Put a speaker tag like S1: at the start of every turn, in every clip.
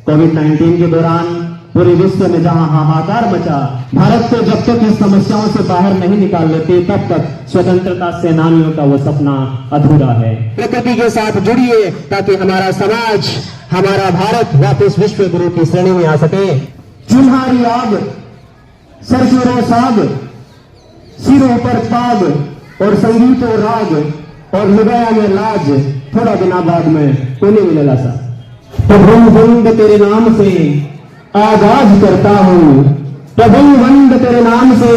S1: कोविड-19 के दौरान पूरे विश्व में जहां हाहाकार मचा, भारत को जब तक इस समस्याओं से बाहर नहीं निकाल लेते तब तक स्वतंत्रता सेनानियों का वो सपना अधूरा है। प्रकृति के साथ जुड़िए ताकि हमारा समाज, हमारा भारत वापस विश्व गुरु की श्रेणी में आ सके। चुल्हारी आग, सरसों साग, सिरों पर पाग और संगीत और राग और लुगाया में लाज, थोड़ा दिना बाद में कोने मिलेला सा। प्रभु वंद तेरे नाम से आगाज करता हूँ, प्रभु वंद तेरे नाम से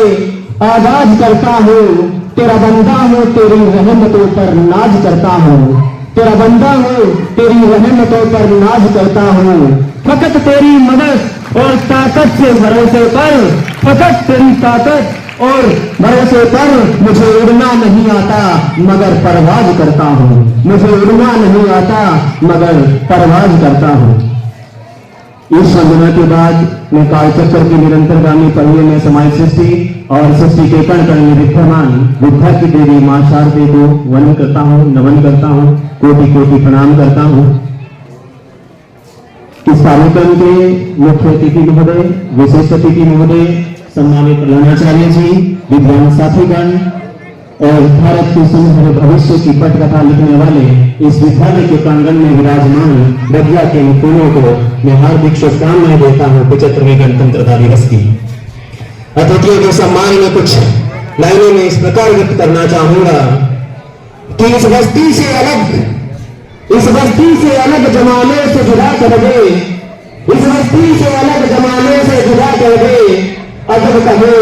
S1: आगाज करता हूँ, तेरा बंदा हूँ तेरी रहमतों पर नाज करता हूँ, तेरा बंदा हूँ तेरी रहमतों पर नाज करता हूँ। फकत तेरी मदद और ताकत से भरोसे पर, फकत तेरी ताकत और भरोसे पर मुझे उड़ना नहीं आता मगर परवाज करता हूँ, मुझे उड़ना नहीं आता मगर परवाज करता हूँ। इस वंदना के बाद मैं कालचक्र की निरंतर गामी पहिए में समाज सृष्टि और सृष्टि के कण कण में विद्यमान विद्या की देवी मां शारदे को वंदन करता हूँ, नमन करता हूँ, कोटि कोटि प्रणाम करता हूँ। इस कार्यक्रम के मुख्य अतिथि महोदय, विशिष्ट अतिथि महोदय, सम्मानित प्रधानाचार्य जी, विद्वान साथीगण और भारत के सुनहरे भविष्य की पटकथा लिखने वाले इस विद्यालय के प्रांगण में विराजमान विद्या के निपुणों को मैं हार्दिक शुभकामनाएं देता हूँ 75वें गणतंत्रता दिवस की। अतिथियों के सम्मान में कुछ लाइनों में इस प्रकार व्यक्त करना चाहूंगा कि इस बस्ती से अलग जमाने से जुदा कर दे, इस बस्ती से अलग जमाने से जुदा कर दे, अजब कहे,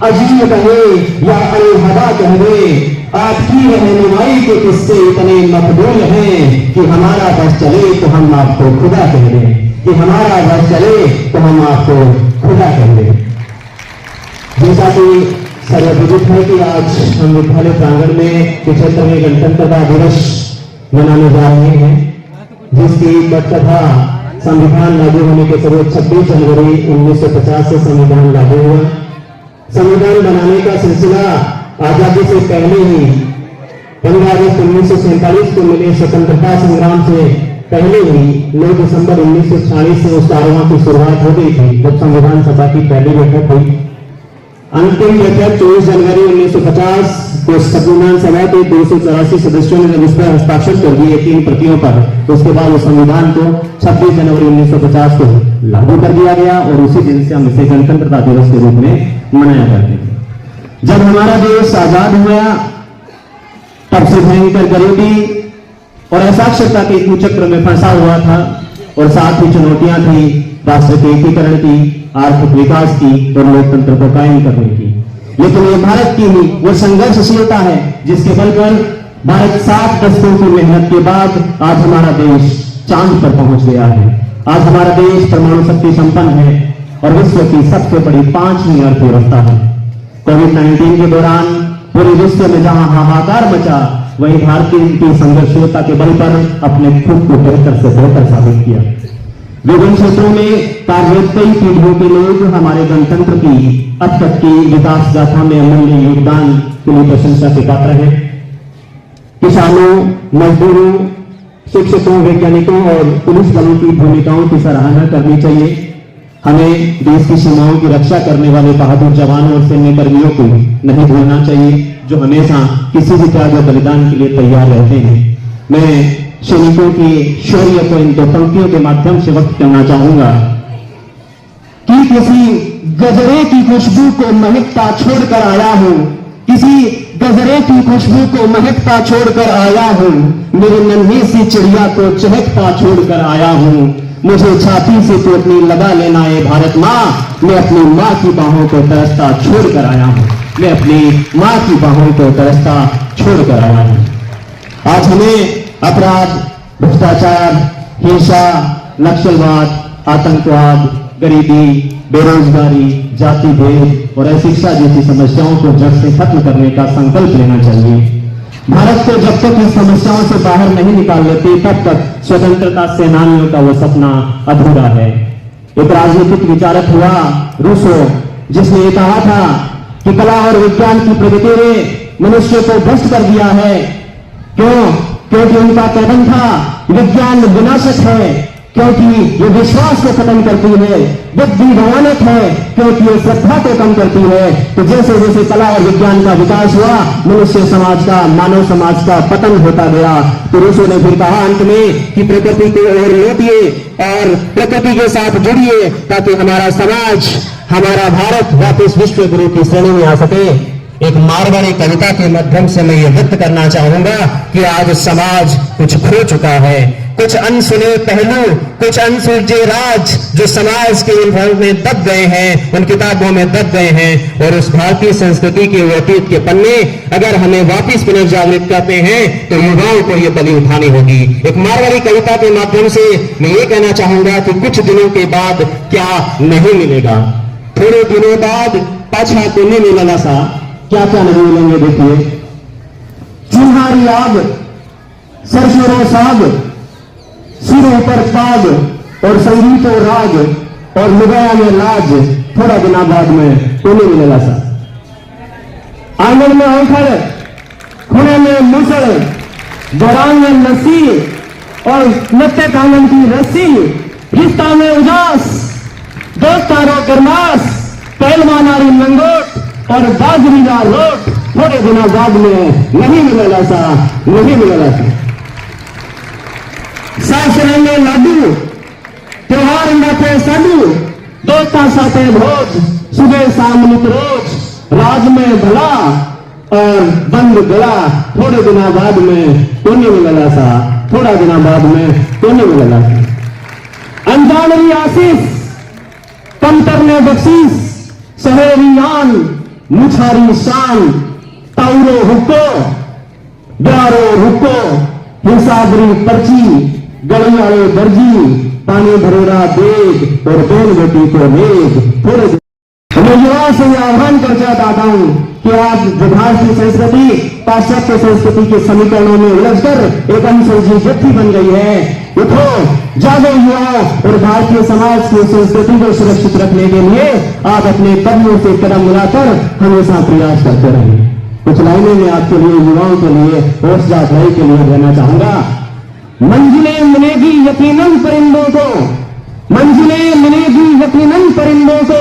S1: अजीब कहे या अलहदा कह दे, आपकी रहनुमाई के किस्से इतने मकबूल हैं कि हमारा बस चले तो हम आपको खुदा कह दें, कि हमारा बस चले तो हम आपको खुदा कह दें। जैसा कि सर्वविदित है कि आज हम विद्यालय प्रांगण में 75वें गणतंत्रता दिवस मनाने जा रहे हैं, जिसकी पटकथा संविधान लागू होने के करीब 26 जनवरी 1950 से संविधान लागू हुआ। संविधान बनाने का सिलसिला आजादी से पहले ही 15 अगस्त 1947 को मिले स्वतंत्रता संग्राम से पहले ही 9 दिसंबर 1940 से उस कार्यक्रम की शुरुआत हो गई थी, जब संविधान सभा की पहली बैठक हुई। अंतिम बैठक 24 जनवरी 1950 को संविधान सभा के 284 सदस्यों ने जब इस पर हस्ताक्षर कर दिए 3 प्रतियों पर, तो उसके बाद उस संविधान को 26 जनवरी 1950 को लागू कर दिया गया और उसी दिन से हम इसे गणतंत्रता दिवस के रूप में मनाया करते थे। जब हमारा देश आजाद हुआ तब से भयंकर गरीबी और असाक्षरता के कुचक्र में फंसा हुआ था और साथ ही चुनौतियां थी राष्ट्र के एकीकरण की, आर्थिक विकास की और लोकतंत्र को कायम करने की। लेकिन ये भारत की ही वो संघर्षशीलता है जिसके बल पर भारत 7 दशकों की मेहनत के बाद आज हमारा देश चांद पर पहुंच गया है। आज हमारा देश परमाणु शक्ति संपन्न है और विश्व की सबसे बड़ी 5वीं अर्थव्यवस्था है। कोविड-19 के दौरान पूरे विश्व में जहां हाहाकार मचा, वही भारतीय की संघर्षशीलता के बल पर अपने खुद को बेहतर से बेहतर साबित किया। विभिन्न क्षेत्रों में कार्यरत कई पीढ़ियों के लोग हमारे गणतंत्र की अब तक की विकास गाथा में अमूल्य योगदान के लिए प्रशंसा के पात्र हैं। किसानों, मजदूरों, शिक्षकों, वैज्ञानिकों और पुलिस बलों की भूमिकाओं की सराहना करनी चाहिए। हमें देश की सीमाओं की रक्षा करने वाले बहादुर जवानों और सैन्य कर्मियों को नहीं भूलना चाहिए, जो हमेशा किसी भी त्याग और बलिदान के लिए तैयार रहते हैं। मैं सैनिकों की शौर्य को इन 2 पंक्तियों के माध्यम से व्यक्त करना चाहूंगा कि किसी गजरे की खुशबू को महकता छोड़कर आया हूं, किसी गजरे की खुशबू को महकता छोड़कर आया हूं, मेरी नन्ही सी चिड़िया को चहकता छोड़कर आया हूं, मुझे छाती से तो अपनी लगा लेना है भारत माँ, मैं अपनी माँ की बाहों को तरसता छोड़कर आया हूं, मैं अपनी माँ की बाहों को तरसता छोड़कर आया हूं। आज हमें अपराध, भ्रष्टाचार, हिंसा, नक्सलवाद, आतंकवाद, गरीबी, बेरोजगारी, जाति भेद और अशिक्षा जैसी समस्याओं को जड़ से खत्म करने का संकल्प लेना चाहिए। भारत को जब तक इस समस्याओं से बाहर नहीं निकाल लेते तब तक स्वतंत्रता सेनानियों का वो सपना अधूरा है। एक राजनीतिक विचारक हुआ रूसो, जिसने ये कहा था कि कला और विज्ञान की प्रगति ने मनुष्य को भ्रष्ट कर दिया है। क्योंकि उनका कथन था विज्ञान विनाशक है, क्योंकि ये विश्वास को खत्म करती है। बुद्धि भयानक है क्योंकि ये श्रद्धा को कम करती है। तो जैसे जैसे कला और विज्ञान का विकास हुआ, मनुष्य समाज का, मानव समाज का पतन होता गया। तो ऋषियों ने फिर कहा अंत में कि प्रकृति की ओर लौटिए और प्रकृति के साथ जुड़िए, ताकि हमारा समाज, हमारा भारत वापस विश्व गुरु की श्रेणी में आ सके। एक मारवाड़ी कविता के माध्यम से मैं ये व्यक्त करना चाहूंगा कि आज समाज कुछ खो चुका है। कुछ अनसुने पहलू, कुछ अनसुलझे राज जो समाज के में दब गए हैं, उन किताबों में दब गए हैं। और उस भारतीय संस्कृति के अतीत के पन्ने अगर हमें वापिस पुनर्जागृत करते हैं तो युवाओं को ये बलि उठानी होगी। एक मारवाड़ी कविता के माध्यम से मैं ये कहना चाहूंगा कि कुछ दिनों के बाद क्या नहीं मिलेगा, थोड़े दिनों बाद पाछा को नहीं मिलेगा सा, क्या क्या नहीं मिलेंगे। देखिए, चिन्हारी आग, सरसों साग, सिरों पर पाग और संगीतों राग और लुगाया में लाज, थोड़ा दिना बाद में तो नहीं मिलेगा सा। आंगन में औखड़, खुणे में मुसड़, दौरान में लस्सी और नत्ते कांगन की रस्सी, रिश्ता में उजास, दोस्तारों गरमास, पहलवानारी लंगोट और बाजरी का रोट, थोड़े दिनों बाद में नहीं मिलेगा सा, नहीं मिलेगा सा। सासरे में लाडू, त्योहार में साडू, दोस्ता साथे भोज, सुबह शाम नित रोज, राज में भला और बंद गला, थोड़े दिनों बाद में तो नहीं मिलेगा सा, थोड़ा दिनों बाद में तो नहीं मिलेगा सा। अनजानरी आशीष, कमतर ने बख्शीश, सहेरी आन, मुछारी शान, ताउरो हुक्को, ब्यारो हुक्को, हिसाबरी पर्ची, गलियारे दर्जी, पानी भरेरा देग और बेल बेटी को नेग, थोड़े मैं युवाओं से आह्वान कर चाहता हूं कि आज जो भारतीय संस्कृति पाश्चात्य संस्कृति के समीकरणों में उलझकर एक अनसुलझी जत्थी बन गई है। उठो, जागो युवाओं और भारतीय समाज की संस्कृति को सुरक्षित रखने के लिए आप अपने कदमों से कदम मिलाकर हमेशा प्रयास करते रहें। कुछ लाइनें में आपके लिए, युवाओं के लिए, हौसला अफजाई के लिए देना चाहूंगा। मंजिलें मिलेगी यकीनन परिंदों को, मंजिलें मिलेगी यकीनन परिंदों को,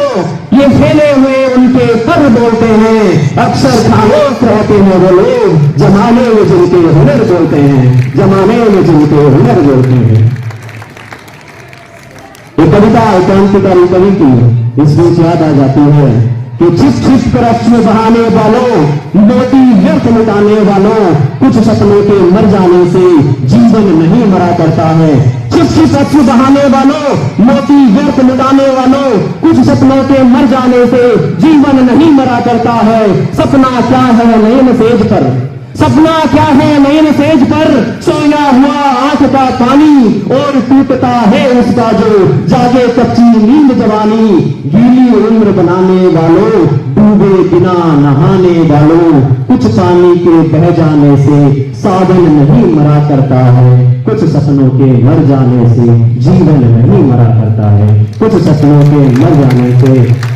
S1: ये फैले हुए उनके पर बोलते हैं। अक्सर खामोश रहते हैं वो लोग, जमाने में जिनके हुनर बोलते हैं, जमाने में जिनके हुनर बोलते हैं। ये कविता क्रांतिकारी कवि की इस बीच याद आ जाती है कि छिप छिप कर अश्रु बहाने वालों, मोती व्यर्थ मिटाने वालों, कुछ सपनों के मर जाने से जीवन नहीं मरा करता है। छिप छिप अश्रु बहाने वालों, मोती व्यर्थ मिटाने वालों, कुछ सपनों के मर जाने से जीवन नहीं मरा करता है। सपना क्या है नयन सेज पर, सपना क्या है नयन सेज पर, सोया हुआ आंख का पानी और टूटता है उसका जो जागे कच्ची नींद जवानी। गीली उम्र बनाने वालों, डूबे बिना नहाने वालों, कुछ पानी के बह जाने से सावन नहीं मरा करता है, कुछ सपनों के मर जाने से जीवन नहीं मरा करता है, कुछ सपनों के मर जाने से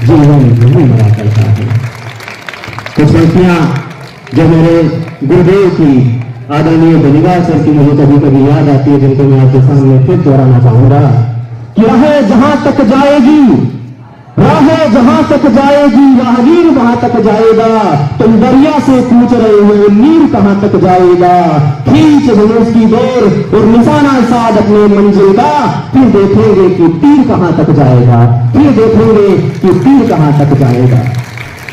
S1: जीवन नहीं मरा करता है। कुछ पंक्तियां जो मेरे गुरुदेव की आदरणीय बनिवास सर की मुझे कभी कभी याद आती है, जिनको मैं आपके सामने फिर दोहराना चाहूंगा कि राह जहां तक जाएगी, राह जहां तक जाएगी, राहगीर वहां तक जाएगा। तुम दरिया से पूछ रहे हो नीर कहां तक जाएगा। खींच धनुष की डोर और निशाना साध अपने मंजिल का, फिर देखेंगे कि तीर कहां तक जाएगा, फिर देखेंगे कि तीर कहां तक जाएगा।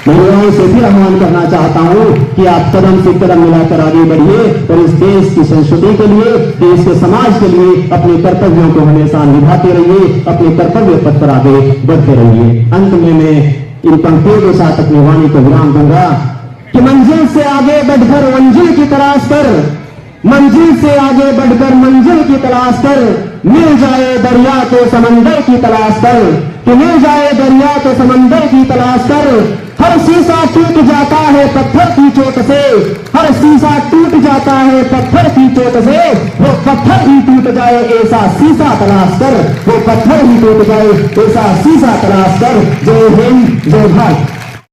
S1: मैं युवाओं से फिर आह्वान करना चाहता हूं कि आप कदम से कदम मिलाकर आगे बढ़िए और इस देश की संस्कृति के लिए, देश के समाज के लिए अपने कर्तव्यों को हमेशा निभाते रहिए, अपने कर्तव्य पथ पर आगे बढ़ते रहिए। अंत में मैं इन पंक्तियों के साथ अपनी वाणी को विराम दूंगा कि मंजिल से आगे बढ़कर मंजिल की तलाश कर, मंजिल से आगे बढ़कर मंजिल की तलाश कर, मिल जाए दरिया तो समंदर की तलाश कर, कि मिल जाए दरिया तो समंदर की तलाश कर। हर शीशा टूट जाता है पत्थर की चोट से, हर शीशा टूट जाता है पत्थर की चोट से, वो पत्थर ही टूट जाए ऐसा शीशा तलाश कर, वो पत्थर ही टूट जाए ऐसा शीशा तलाश कर। जय हिंद, जय भारत।